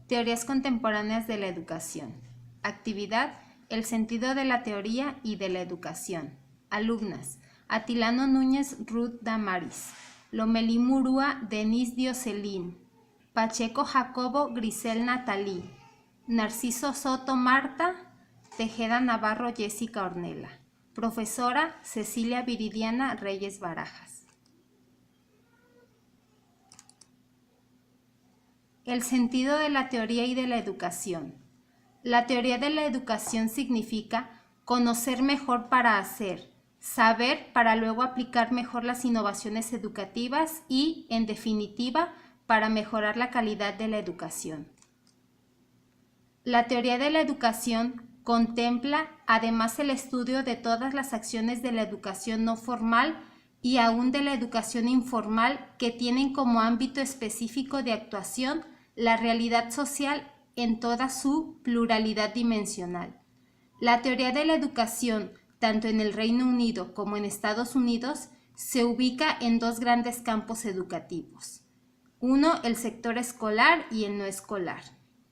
Teorías contemporáneas de la educación. Actividad: el sentido de la teoría y de la educación. Alumnas: Atilano Núñez Ruth Damaris, Lomelí Murúa Denise Dioselín, Pacheco Jacobo Grisel Natalí, Narciso Soto Marta, Tejeda Navarro Jessica Ornella. Profesora: Cecilia Viridiana Reyes Barajas. El sentido de la teoría y de la educación. La teoría de la educación significa conocer mejor para hacer, saber para luego aplicar mejor las innovaciones educativas y, en definitiva, para mejorar la calidad de la educación. La teoría de la educación contempla además el estudio de todas las acciones de la educación no formal y aún de la educación informal que tienen como ámbito específico de actuación la realidad social en toda su pluralidad dimensional. La teoría de la educación, tanto en el Reino Unido como en Estados Unidos, se ubica en dos grandes campos educativos. Uno, el sector escolar y el no escolar.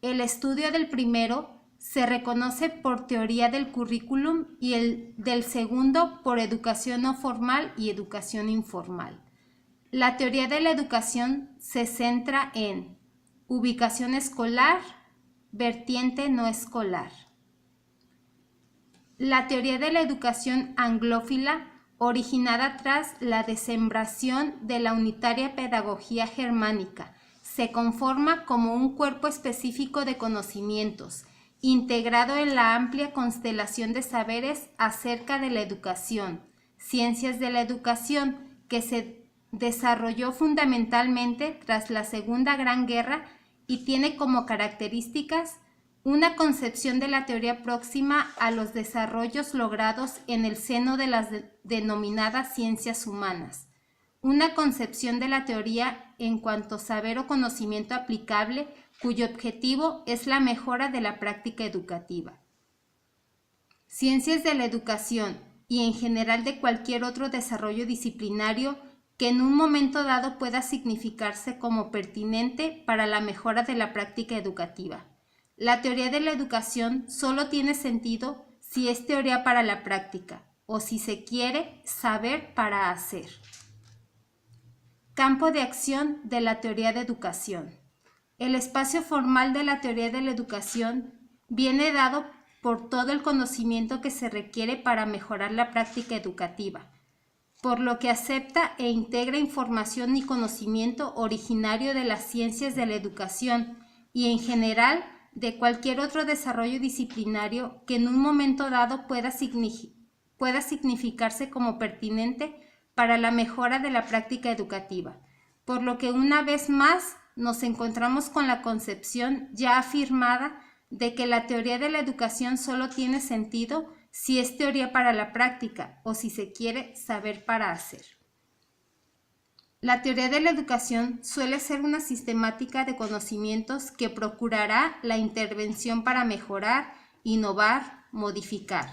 El estudio del primero se reconoce por teoría del currículum y el del segundo por educación no formal y educación informal. La teoría de la educación se centra en ubicación escolar, vertiente no escolar. La teoría de la educación anglófila, originada tras la desmembración de la unitaria pedagogía germánica, se conforma como un cuerpo específico de conocimientos, integrado en la amplia constelación de saberes acerca de la educación, ciencias de la educación, que se desarrolló fundamentalmente tras la Segunda Gran Guerra y tiene como características una concepción de la teoría próxima a los desarrollos logrados en el seno de las denominadas ciencias humanas, una concepción de la teoría en cuanto saber o conocimiento aplicable cuyo objetivo es la mejora de la práctica educativa. Ciencias de la educación y en general de cualquier otro desarrollo disciplinario que en un momento dado pueda significarse como pertinente para la mejora de la práctica educativa. La teoría de la educación solo tiene sentido si es teoría para la práctica o si se quiere saber para hacer. Campo de acción de la teoría de educación. El espacio formal de la teoría de la educación viene dado por todo el conocimiento que se requiere para mejorar la práctica educativa, por lo que acepta e integra información y conocimiento originario de las ciencias de la educación y en general de cualquier otro desarrollo disciplinario que en un momento dado pueda significarse como pertinente para la mejora de la práctica educativa, por lo que una vez más nos encontramos con la concepción ya afirmada de que la teoría de la educación solo tiene sentido si es teoría para la práctica o si se quiere saber para hacer. La teoría de la educación suele ser una sistemática de conocimientos que procurará la intervención para mejorar, innovar, modificar.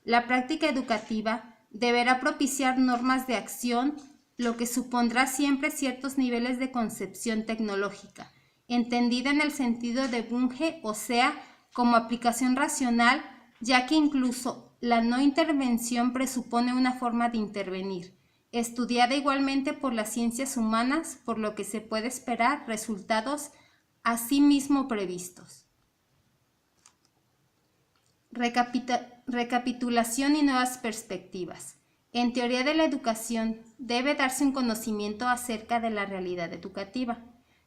La práctica educativa deberá propiciar normas de acción, lo que supondrá siempre ciertos niveles de concepción tecnológica, entendida en el sentido de Bunge, o sea, como aplicación racional, ya que incluso la no intervención presupone una forma de intervenir, estudiada igualmente por las ciencias humanas, por lo que se puede esperar resultados asimismo previstos. Recapitulación y nuevas perspectivas. En teoría de la educación debe darse un conocimiento acerca de la realidad educativa,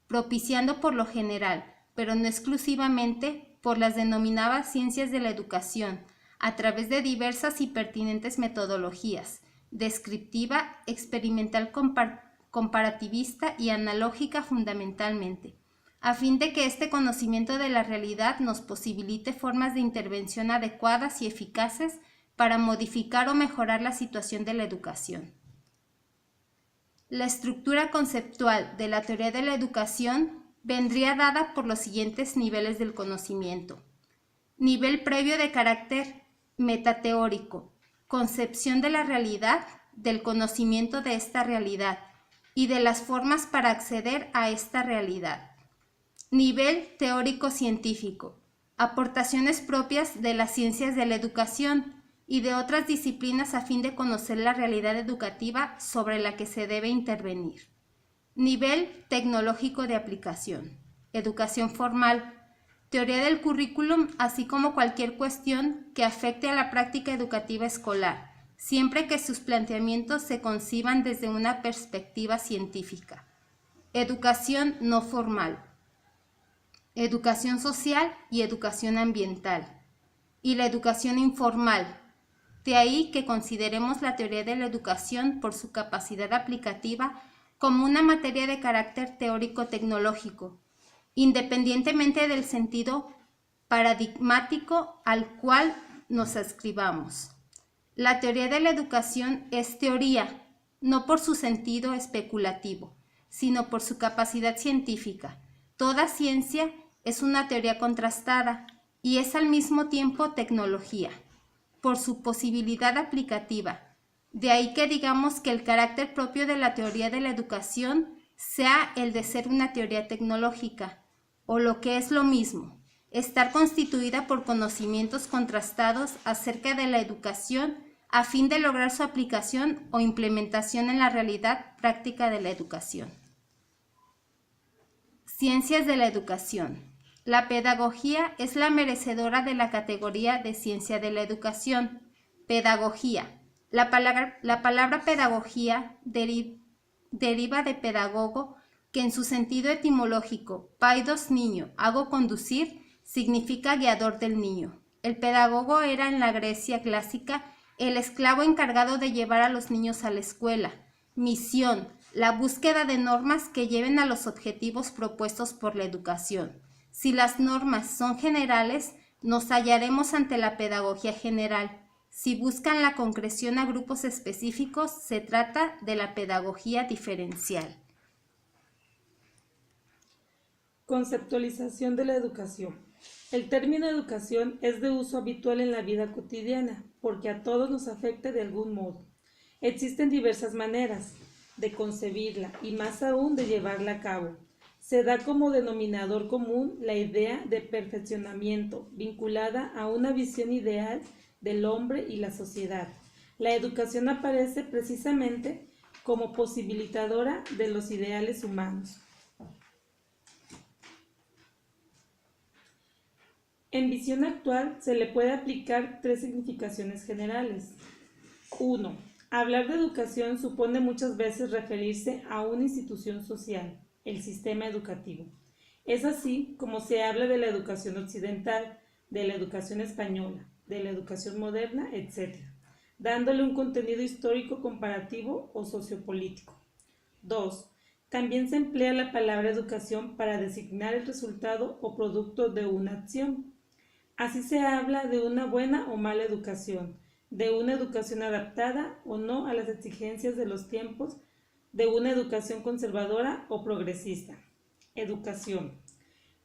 propiciando por lo general, pero no exclusivamente, por las denominadas ciencias de la educación, a través de diversas y pertinentes metodologías, descriptiva, experimental, comparativista y analógica fundamentalmente, a fin de que este conocimiento de la realidad nos posibilite formas de intervención adecuadas y eficaces para modificar o mejorar la situación de la educación. La estructura conceptual de la teoría de la educación vendría dada por los siguientes niveles del conocimiento. Nivel previo de carácter metateórico, concepción de la realidad, del conocimiento de esta realidad y de las formas para acceder a esta realidad. Nivel teórico-científico. Aportaciones propias de las ciencias de la educación y de otras disciplinas a fin de conocer la realidad educativa sobre la que se debe intervenir. Nivel tecnológico de aplicación. Educación formal. Teoría del currículum, así como cualquier cuestión que afecte a la práctica educativa escolar, siempre que sus planteamientos se conciban desde una perspectiva científica. Educación no formal. Educación social y educación ambiental. Y la educación informal. De ahí que consideremos la teoría de la educación por su capacidad aplicativa como una materia de carácter teórico-tecnológico, independientemente del sentido paradigmático al cual nos adscribamos. La teoría de la educación es teoría, no por su sentido especulativo, sino por su capacidad científica. Toda ciencia es una teoría contrastada y es al mismo tiempo tecnología, por su posibilidad aplicativa. De ahí que digamos que el carácter propio de la teoría de la educación sea el de ser una teoría tecnológica, o lo que es lo mismo, estar constituida por conocimientos contrastados acerca de la educación a fin de lograr su aplicación o implementación en la realidad práctica de la educación. Ciencias de la educación. La pedagogía es la merecedora de la categoría de ciencia de la educación. Pedagogía. La palabra pedagogía deriva de pedagogo, que en su sentido etimológico, paidos niño, hago conducir, significa guiador del niño. El pedagogo era en la Grecia clásica el esclavo encargado de llevar a los niños a la escuela. Misión, la búsqueda de normas que lleven a los objetivos propuestos por la educación. Si las normas son generales, nos hallaremos ante la pedagogía general. Si buscan la concreción a grupos específicos, se trata de la pedagogía diferencial. Conceptualización de la educación. El término educación es de uso habitual en la vida cotidiana, porque a todos nos afecta de algún modo. Existen diversas maneras de concebirla y más aún de llevarla a cabo. Se da como denominador común la idea de perfeccionamiento, vinculada a una visión ideal del hombre y la sociedad. La educación aparece precisamente como posibilitadora de los ideales humanos. En visión actual se le puede aplicar tres significaciones generales. 1. Hablar de educación supone muchas veces referirse a una institución social, el sistema educativo. Es así como se habla de la educación occidental, de la educación española, de la educación moderna, etc., dándole un contenido histórico comparativo o sociopolítico. 2. También se emplea la palabra educación para designar el resultado o producto de una acción. Así se habla de una buena o mala educación, de una educación adaptada o no a las exigencias de los tiempos, de una educación conservadora o progresista. Educación.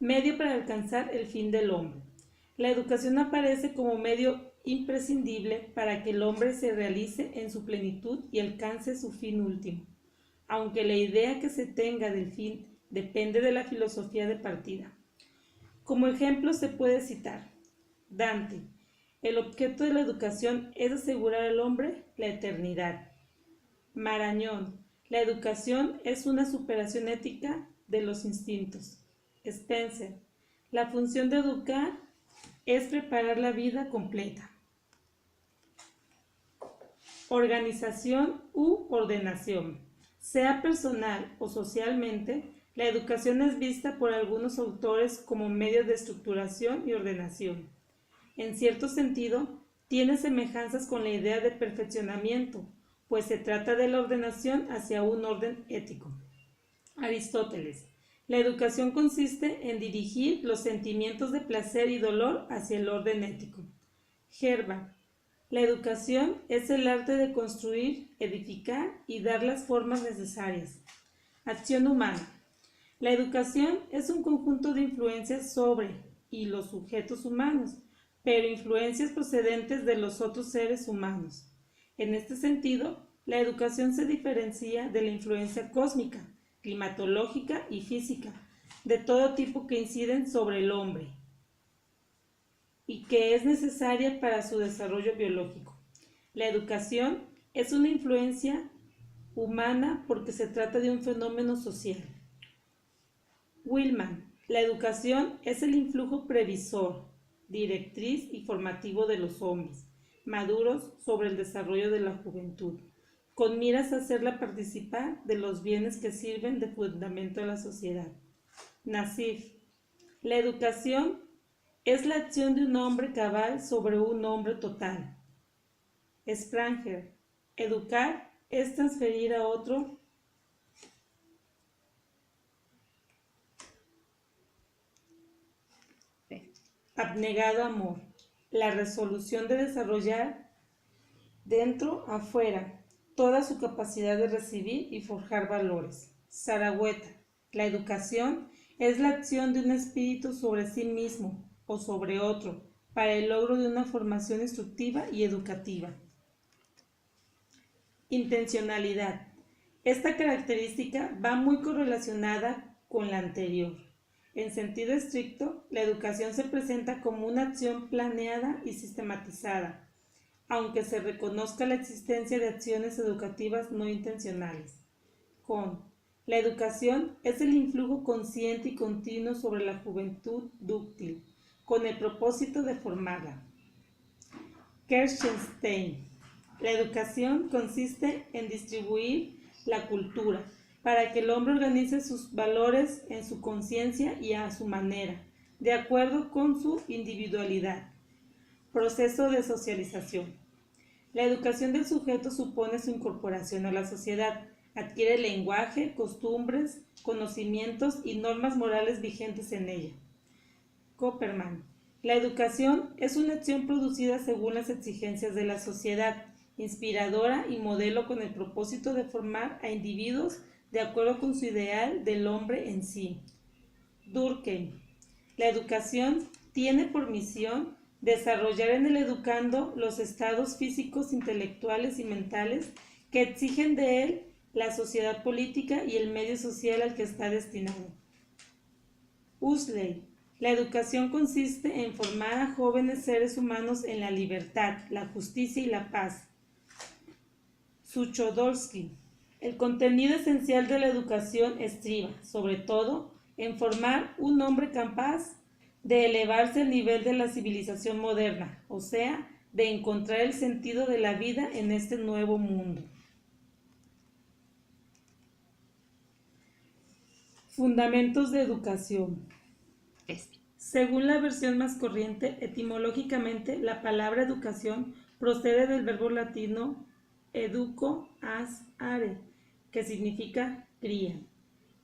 Medio para alcanzar el fin del hombre. La educación aparece como medio imprescindible para que el hombre se realice en su plenitud y alcance su fin último, aunque la idea que se tenga del fin depende de la filosofía de partida. Como ejemplo se puede citar Dante. El objeto de la educación es asegurar al hombre la eternidad. Marañón. La educación es una superación ética de los instintos. Spencer. La función de educar es preparar la vida completa. Organización u ordenación. Sea personal o socialmente, la educación es vista por algunos autores como medio de estructuración y ordenación. En cierto sentido, tiene semejanzas con la idea de perfeccionamiento, pues se trata de la ordenación hacia un orden ético. Aristóteles. La educación consiste en dirigir los sentimientos de placer y dolor hacia el orden ético. Herbar. La educación es el arte de construir, edificar y dar las formas necesarias. Acción humana. La educación es un conjunto de influencias sobre y los sujetos humanos, pero influencias procedentes de los otros seres humanos. En este sentido, la educación se diferencia de la influencia cósmica, climatológica y física, de todo tipo que inciden sobre el hombre y que es necesaria para su desarrollo biológico. La educación es una influencia humana porque se trata de un fenómeno social. Willman, la educación es el influjo previsor, directriz y formativo de los hombres maduros sobre el desarrollo de la juventud, con miras a hacerla participar de los bienes que sirven de fundamento a la sociedad. Nassif, la educación es la acción de un hombre cabal sobre un hombre total. Spranger, educar es transferir a otro abnegado amor, la resolución de desarrollar dentro afuera toda su capacidad de recibir y forjar valores. Zaragoeta, la educación es la acción de un espíritu sobre sí mismo o sobre otro para el logro de una formación instructiva y educativa. Intencionalidad. Esta característica va muy correlacionada con la anterior. En sentido estricto, la educación se presenta como una acción planeada y sistematizada, aunque se reconozca la existencia de acciones educativas no intencionales. La educación es el influjo consciente y continuo sobre la juventud dúctil, con el propósito de formarla. Kerstenstein. La educación consiste en distribuir la cultura, para que el hombre organice sus valores en su conciencia y a su manera, de acuerdo con su individualidad. Proceso de socialización. La educación del sujeto supone su incorporación a la sociedad, adquiere lenguaje, costumbres, conocimientos y normas morales vigentes en ella. Copperman. La educación es una acción producida según las exigencias de la sociedad, inspiradora y modelo con el propósito de formar a individuos de acuerdo con su ideal del hombre en sí. Durkheim. La educación tiene por misión desarrollar en el educando los estados físicos, intelectuales y mentales que exigen de él la sociedad política y el medio social al que está destinado. Huxley. La educación consiste en formar a jóvenes seres humanos en la libertad, la justicia y la paz. Suchodolski. El contenido esencial de la educación estriba, sobre todo, en formar un hombre capaz de elevarse al nivel de la civilización moderna, o sea, de encontrar el sentido de la vida en este nuevo mundo. Fundamentos de educación. Según la versión más corriente, etimológicamente, la palabra educación procede del verbo latino educo as are, que significa cría,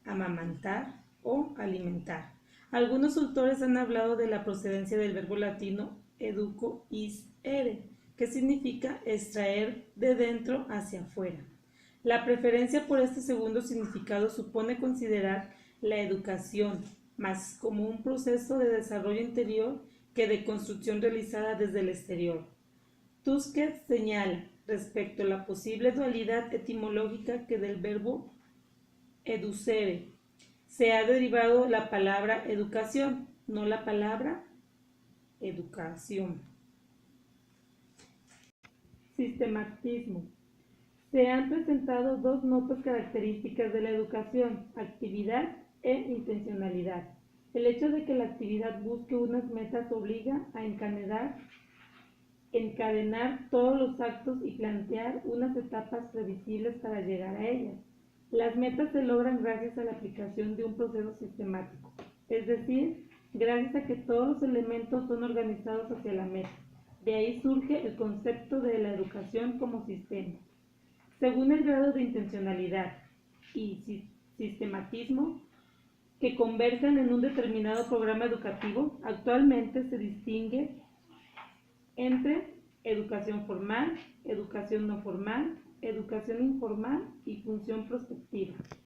amamantar o alimentar. Algunos autores han hablado de la procedencia del verbo latino educo is ere, que significa extraer de dentro hacia afuera. La preferencia por este segundo significado supone considerar la educación más como un proceso de desarrollo interior que de construcción realizada desde el exterior. Tusquets señala, respecto a la posible dualidad etimológica que del verbo educere se ha derivado la palabra educación, no la palabra educación. Sistematismo. Se han presentado dos notas características de la educación, actividad e intencionalidad. El hecho de que la actividad busque unas metas obliga a encadenar todos los actos y plantear unas etapas previsibles para llegar a ellas. Las metas se logran gracias a la aplicación de un proceso sistemático, es decir, gracias a que todos los elementos son organizados hacia la meta. De ahí surge el concepto de la educación como sistema. Según el grado de intencionalidad y sistematismo que convergen en un determinado programa educativo, actualmente se distingue entre educación formal, educación no formal, educación informal y función prospectiva.